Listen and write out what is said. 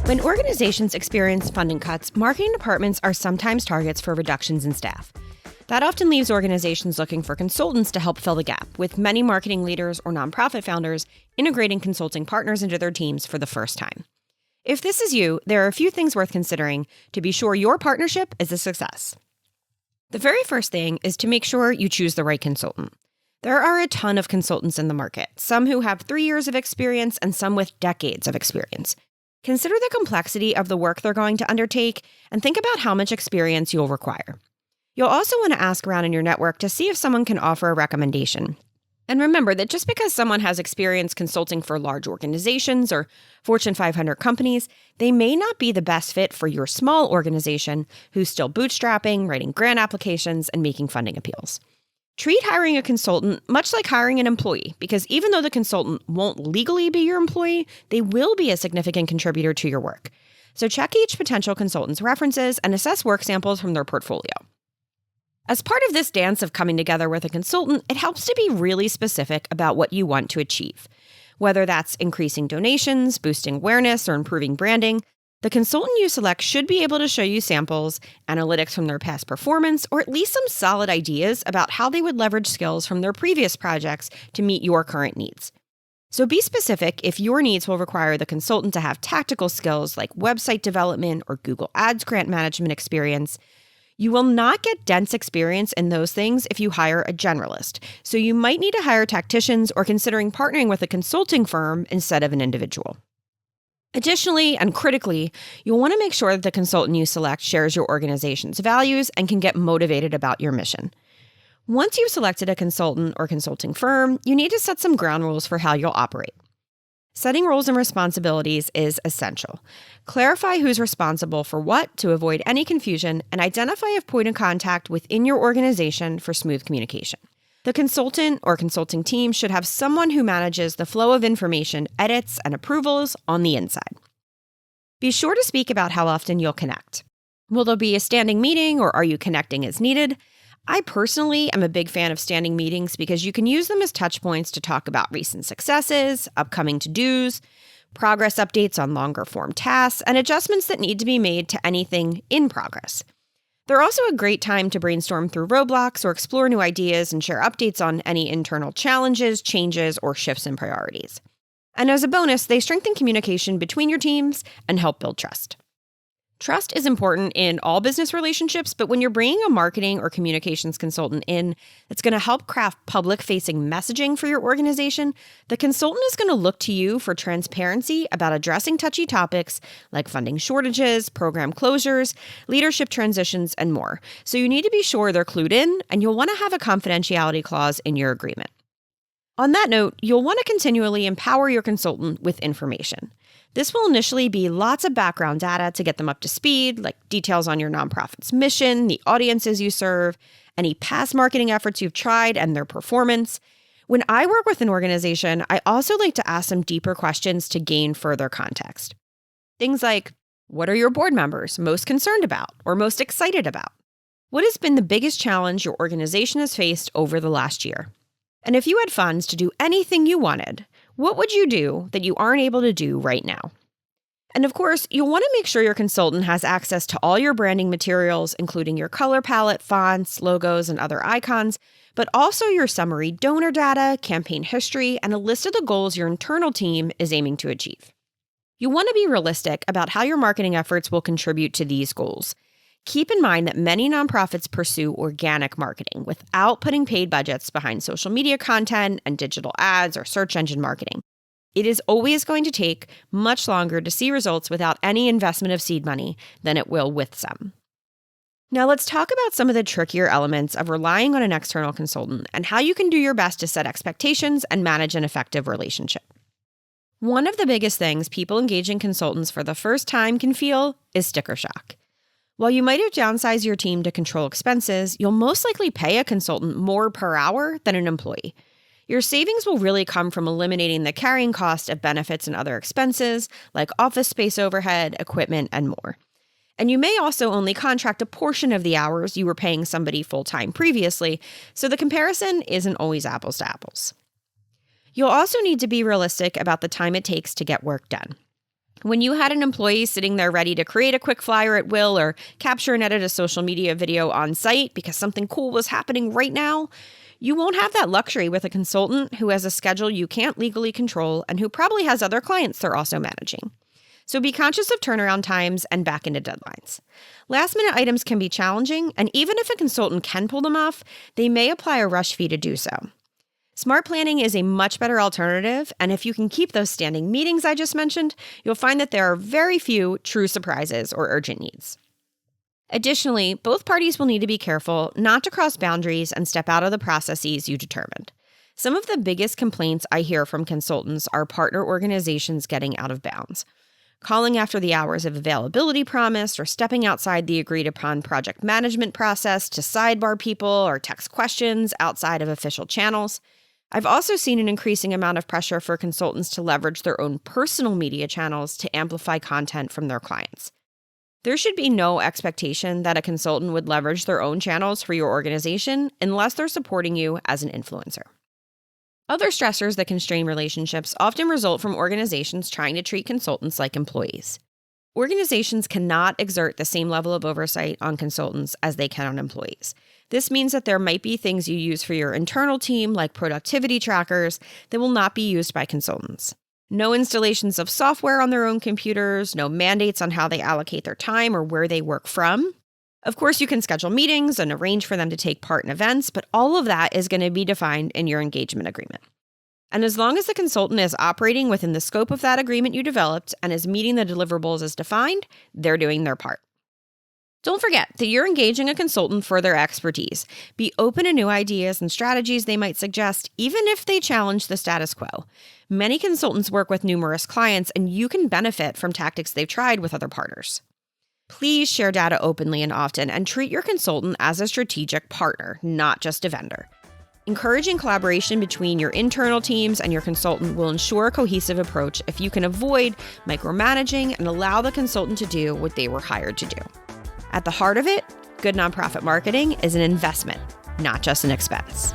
When organizations experience funding cuts, marketing departments are sometimes targets for reductions in staff. That often leaves organizations looking for consultants to help fill the gap, with many marketing leaders or nonprofit founders integrating consulting partners into their teams for the first time. If this is you, there are a few things worth considering to be sure your partnership is a success. The very first thing is to make sure you choose the right consultant. There are a ton of consultants in the market, some who have 3 years of experience and some with decades of experience. Consider the complexity of the work they're going to undertake and think about how much experience you'll require. You'll also want to ask around in your network to see if someone can offer a recommendation. And remember that just because someone has experience consulting for large organizations or Fortune 500 companies, they may not be the best fit for your small organization who's still bootstrapping, writing grant applications, and making funding appeals. Treat hiring a consultant much like hiring an employee, because even though the consultant won't legally be your employee, they will be a significant contributor to your work. So check each potential consultant's references and assess work samples from their portfolio. As part of this dance of coming together with a consultant, it helps to be really specific about what you want to achieve. Whether that's increasing donations, boosting awareness, or improving branding, the consultant you select should be able to show you samples, analytics from their past performance, or at least some solid ideas about how they would leverage skills from their previous projects to meet your current needs. So be specific if your needs will require the consultant to have tactical skills like website development or Google Ads grant management experience. You will not get dense experience in those things if you hire a generalist, so you might need to hire tacticians or considering partnering with a consulting firm instead of an individual. Additionally, and critically, you'll want to make sure that the consultant you select shares your organization's values and can get motivated about your mission. Once you've selected a consultant or consulting firm, you need to set some ground rules for how you'll operate. Setting roles and responsibilities is essential. Clarify who's responsible for what to avoid any confusion, and identify a point of contact within your organization for smooth communication. The consultant or consulting team should have someone who manages the flow of information, edits, and approvals on the inside. Be sure to speak about how often you'll connect. Will there be a standing meeting, or are you connecting as needed? I personally am a big fan of standing meetings because you can use them as touch points to talk about recent successes, upcoming to-dos, progress updates on longer form tasks, and adjustments that need to be made to anything in progress. They're also a great time to brainstorm through roadblocks or explore new ideas and share updates on any internal challenges, changes, or shifts in priorities. And as a bonus, they strengthen communication between your teams and help build trust. Trust is important in all business relationships, but when you're bringing a marketing or communications consultant in that's going to help craft public-facing messaging for your organization, the consultant is going to look to you for transparency about addressing touchy topics like funding shortages, program closures, leadership transitions, and more. So you need to be sure they're clued in, and you'll want to have a confidentiality clause in your agreement. On that note, you'll want to continually empower your consultant with information. This will initially be lots of background data to get them up to speed, like details on your nonprofit's mission, the audiences you serve, any past marketing efforts you've tried and their performance. When I work with an organization, I also like to ask them deeper questions to gain further context. Things like, what are your board members most concerned about or most excited about? What has been the biggest challenge your organization has faced over the last year? And if you had funds to do anything you wanted, what would you do that you aren't able to do right now? And of course, you'll want to make sure your consultant has access to all your branding materials, including your color palette, fonts, logos, and other icons, but also your summary donor data, campaign history, and a list of the goals your internal team is aiming to achieve. You want to be realistic about how your marketing efforts will contribute to these goals. Keep in mind that many nonprofits pursue organic marketing without putting paid budgets behind social media content and digital ads or search engine marketing. It is always going to take much longer to see results without any investment of seed money than it will with some. Now let's talk about some of the trickier elements of relying on an external consultant and how you can do your best to set expectations and manage an effective relationship. One of the biggest things people engaging consultants for the first time can feel is sticker shock. While you might have downsized your team to control expenses, you'll most likely pay a consultant more per hour than an employee. Your savings will really come from eliminating the carrying cost of benefits and other expenses, like office space overhead, equipment, and more. And you may also only contract a portion of the hours you were paying somebody full-time previously, so the comparison isn't always apples to apples. You'll also need to be realistic about the time it takes to get work done. When you had an employee sitting there ready to create a quick flyer at will or capture and edit a social media video on site because something cool was happening right now, you won't have that luxury with a consultant who has a schedule you can't legally control and who probably has other clients they're also managing. So be conscious of turnaround times and back into deadlines. Last-minute items can be challenging, and even if a consultant can pull them off, they may apply a rush fee to do so. Smart planning is a much better alternative, and if you can keep those standing meetings I just mentioned, you'll find that there are very few true surprises or urgent needs. Additionally, both parties will need to be careful not to cross boundaries and step out of the processes you determined. Some of the biggest complaints I hear from consultants are partner organizations getting out of bounds. Calling after the hours of availability promised, or stepping outside the agreed-upon project management process to sidebar people or text questions outside of official channels. I've also seen an increasing amount of pressure for consultants to leverage their own personal media channels to amplify content from their clients. There should be no expectation that a consultant would leverage their own channels for your organization unless they're supporting you as an influencer. Other stressors that constrain relationships often result from organizations trying to treat consultants like employees. Organizations cannot exert the same level of oversight on consultants as they can on employees. This means that there might be things you use for your internal team, like productivity trackers, that will not be used by consultants. No installations of software on their own computers, no mandates on how they allocate their time or where they work from. Of course, you can schedule meetings and arrange for them to take part in events, but all of that is going to be defined in your engagement agreement. And as long as the consultant is operating within the scope of that agreement you developed and is meeting the deliverables as defined, they're doing their part. Don't forget that you're engaging a consultant for their expertise. Be open to new ideas and strategies they might suggest, even if they challenge the status quo. Many consultants work with numerous clients, and you can benefit from tactics they've tried with other partners. Please share data openly and often, and treat your consultant as a strategic partner, not just a vendor. Encouraging collaboration between your internal teams and your consultant will ensure a cohesive approach if you can avoid micromanaging and allow the consultant to do what they were hired to do. At the heart of it, good nonprofit marketing is an investment, not just an expense.